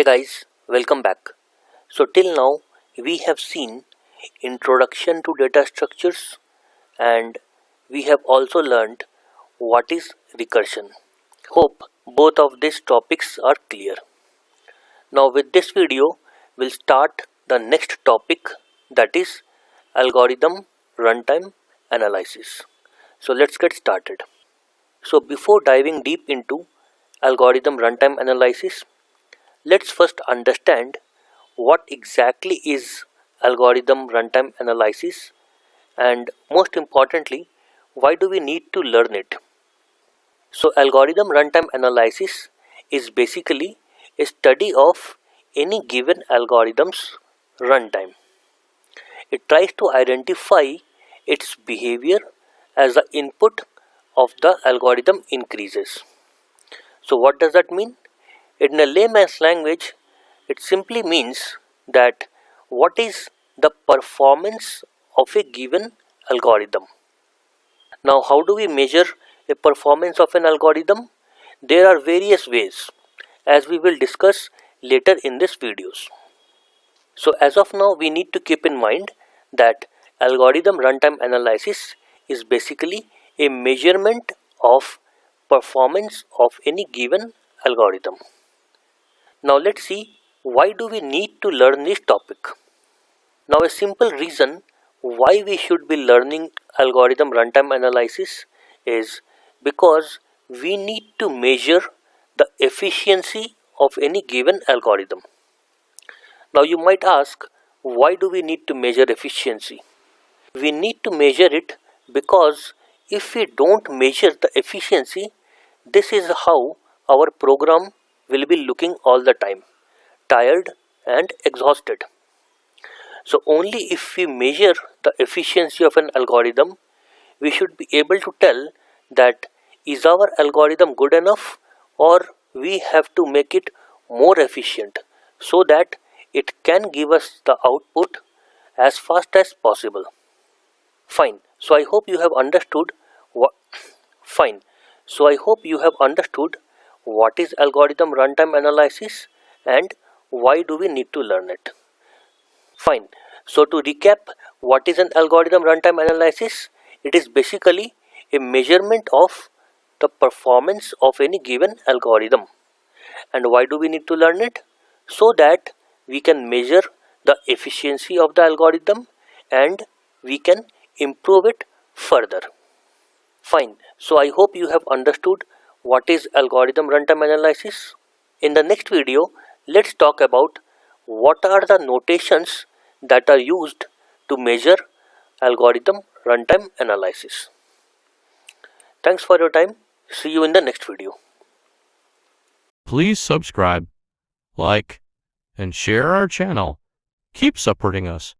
Hey guys, welcome back. So till now we have seen introduction to data structures and we have also learned what is recursion. Hope both of these topics are clear. Now with this video we'll start the next topic, that is algorithm runtime analysis. So let's get started. So before diving deep into algorithm runtime analysis, let's first understand what exactly is algorithm runtime analysis, and most importantly, why do we need to learn it? So algorithm runtime analysis is basically a study of any given algorithm's runtime. It tries to identify its behavior as the input of the algorithm increases. So what does that mean? In a layman's language, it simply means that what is the performance of a given algorithm. Now, how do we measure a performance of an algorithm? There are various ways, as we will discuss later in this videos. So as of now, we need to keep in mind that algorithm runtime analysis is basically a measurement of performance of any given algorithm. Now let's see, why do we need to learn this topic? Now a simple reason why we should be learning algorithm runtime analysis is because we need to measure the efficiency of any given algorithm. Now you might ask, why do we need to measure efficiency? We need to measure it because if we don't measure the efficiency, this is how our program will be looking all the time, tired and exhausted. So only if we measure the efficiency of an algorithm, we should be able to tell that is our algorithm good enough, or we have to make it more efficient so that it can give us the output as fast as possible. Fine. So I hope you have understood what Fine. So I hope you have understood what is algorithm runtime analysis and why do we need to learn it. Fine. So to recap, what is an algorithm runtime analysis? It is basically a measurement of the performance of any given algorithm. And why do we need to learn it? So that we can measure the efficiency of the algorithm and we can improve it further. Fine. So I hope you have understood what is algorithm runtime analysis. In the next video, let's talk about what are the notations that are used to measure algorithm runtime analysis. Thanks for your time. See you in the next video. Please subscribe, like, and share our channel. Keep supporting us.